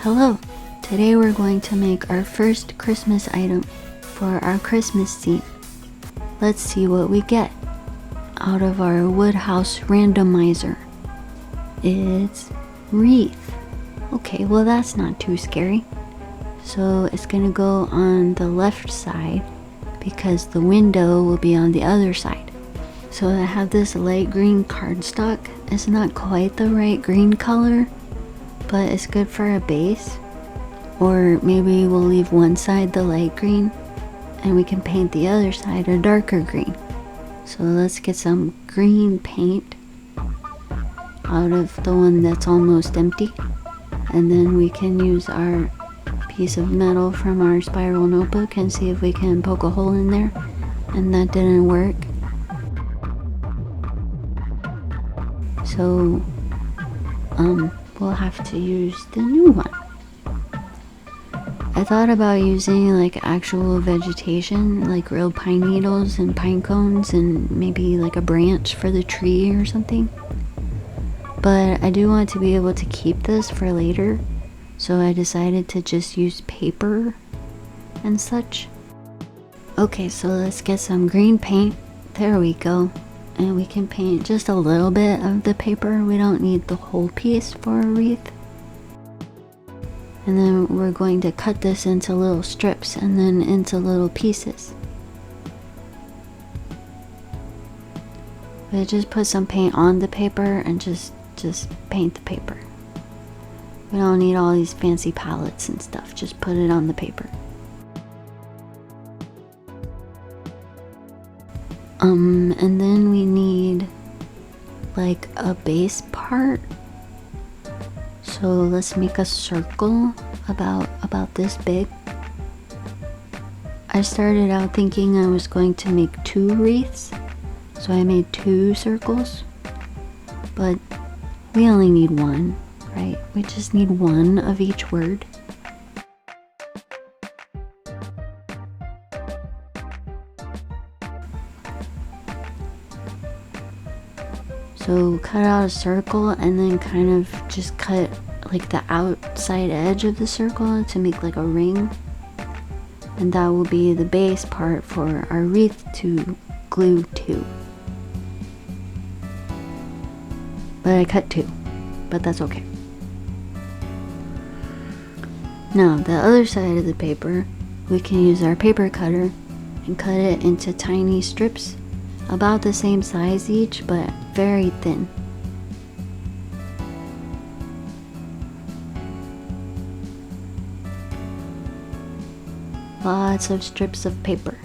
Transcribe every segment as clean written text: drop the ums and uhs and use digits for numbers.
Hello! Today we're going to make our first Christmas item for our Christmas theme. Let's see what we get out of our wood house randomizer. It's wreath. Okay, well that's not too scary. So it's gonna go on the left side because the window will be on the other side. So I have this light green cardstock. It's not quite the right green color, but it's good for a base. Or maybe we'll leave one side the light green and we can paint the other side a darker green. So let's get some green paint out of the one that's almost empty, and then we can use our piece of metal from our spiral notebook and see if we can poke a hole in there, and that didn't work. So we'll have to use the new one. I thought about using like actual vegetation, like real pine needles and pine cones, and maybe like a branch for the tree or something. But I do want to be able to keep this for later, so I decided to just use paper and such. Okay, so let's get some green paint. There we go. And we can paint just a little bit of the paper. We don't need the whole piece for a wreath. And then we're going to cut this into little strips and then into little pieces. But just put some paint on the paper and just paint the paper. We don't need all these fancy palettes and stuff. Just put it on the paper. And then we need like a base part. So let's make a circle about this big. I started out thinking I was going to make 2 wreaths, so I made 2 circles, but we only need 1, right? We just need 1 of each word. So cut out a circle and then kind of just cut like the outside edge of the circle to make like a ring. And that will be the base part for our wreath to glue to. But I cut 2, but that's okay. Now the other side of the paper, we can use our paper cutter and cut it into tiny strips about the same size each, but very thin. Lots of strips of paper.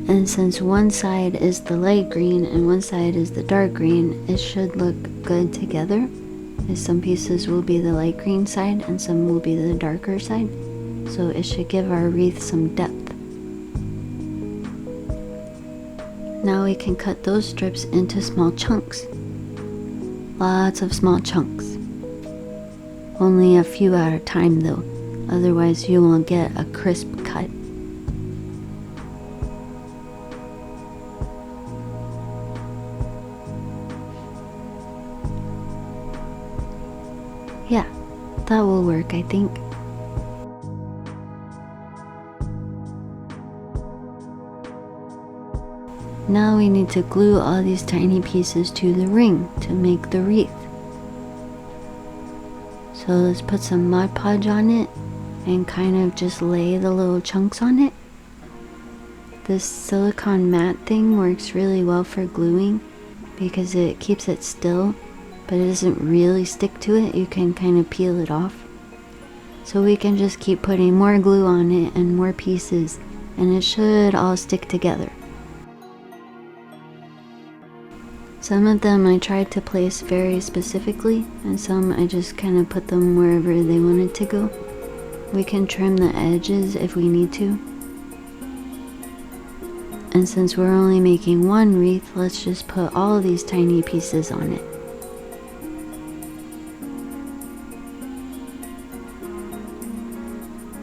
And since one side is the light green and one side is the dark green, it should look good together. Some pieces will be the light green side and some will be the darker side, so it should give our wreath some depth. Now we can cut those strips into small chunks. Lots of small chunks. Only a few at a time though, otherwise you won't get a crisp cut. Yeah, that will work, I think. Now we need to glue all these tiny pieces to the ring to make the wreath. So let's put some Mod Podge on it and kind of just lay the little chunks on it. This silicone mat thing works really well for gluing because it keeps it still, but it doesn't really stick to it. You can kind of peel it off. So we can just keep putting more glue on it and more pieces, and it should all stick together. Some of them I tried to place very specifically, and some I just kind of put them wherever they wanted to go. We can trim the edges if we need to. And since we're only making 1 wreath, let's just put all of these tiny pieces on it.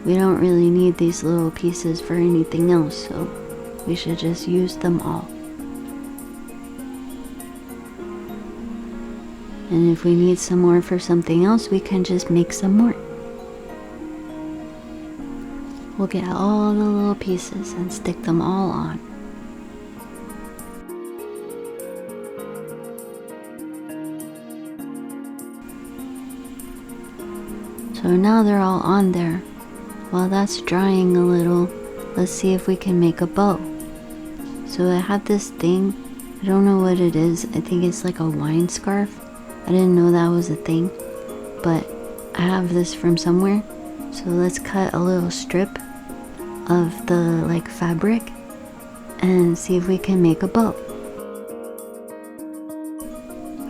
We don't really need these little pieces for anything else, so we should just use them all. And if we need some more for something else, we can just make some more. We'll get all the little pieces and stick them all on. So now they're all on there. While that's drying a little, let's see if we can make a bow. So I have this thing, I don't know what it is, I think it's like a wine scarf. I didn't know that was a thing, but I have this from somewhere. So let's cut a little strip of the like fabric and see if we can make a bow.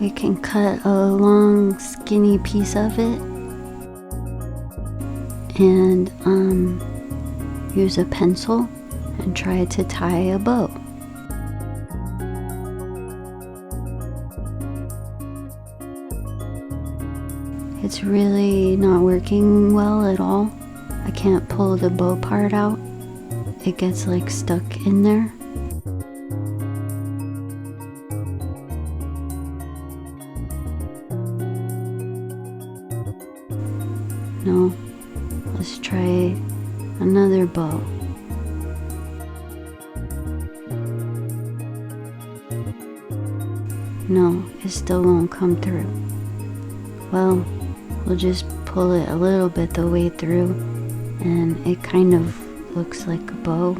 We can cut a long skinny piece of it and use a pencil and try to tie a bow. It's really not working well at all. I can't pull the bow part out. It gets like stuck in there. No, let's try another bow. No, it still won't come through. Well, we'll just pull it a little bit the way through, and it kind of looks like a bow.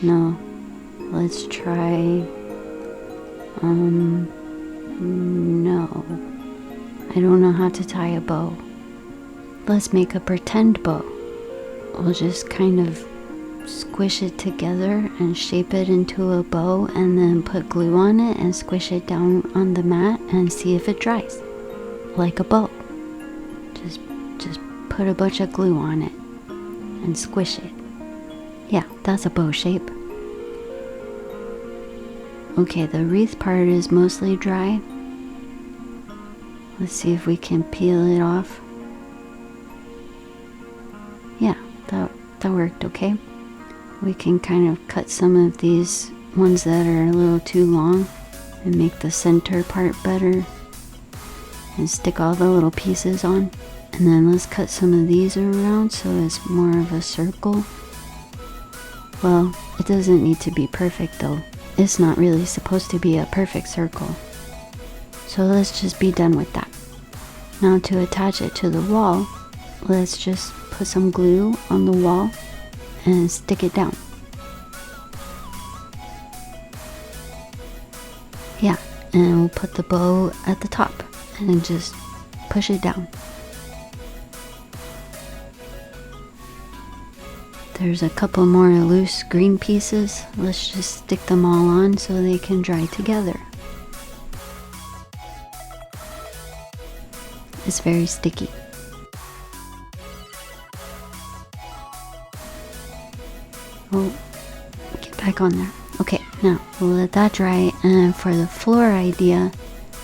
No, let's try, no. I don't know how to tie a bow. Let's make a pretend bow. We'll just kind of squish it together and shape it into a bow and then put glue on it and squish it down on the mat and see if it dries like a bow. Just put a bunch of glue on it and squish it. Yeah, that's a bow shape. Okay, the wreath part is mostly dry. Let's see if we can peel it off. Yeah, that worked okay. We can kind of cut some of these ones that are a little too long and make the center part better and stick all the little pieces on. And then let's cut some of these around so it's more of a circle. Well, it doesn't need to be perfect though. It's not really supposed to be a perfect circle. So let's just be done with that. Now to attach it to the wall, let's just put some glue on the wall and stick it down. Yeah, and we'll put the bow at the top and just push it down. There's a couple more loose green pieces. Let's just stick them all on so they can dry together. It's very sticky. Oh, get back on there. Okay, now we'll let that dry. And for the floor idea,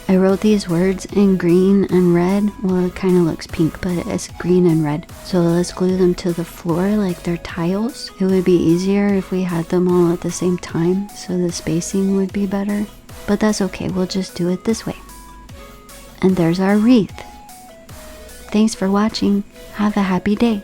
I wrote these words in green and red. Well, it kind of looks pink, but it's green and red. So let's glue them to the floor like they're tiles. It would be easier if we had them all at the same time, so the spacing would be better. But that's okay, we'll just do it this way. And there's our wreath. Thanks for watching. Have a happy day.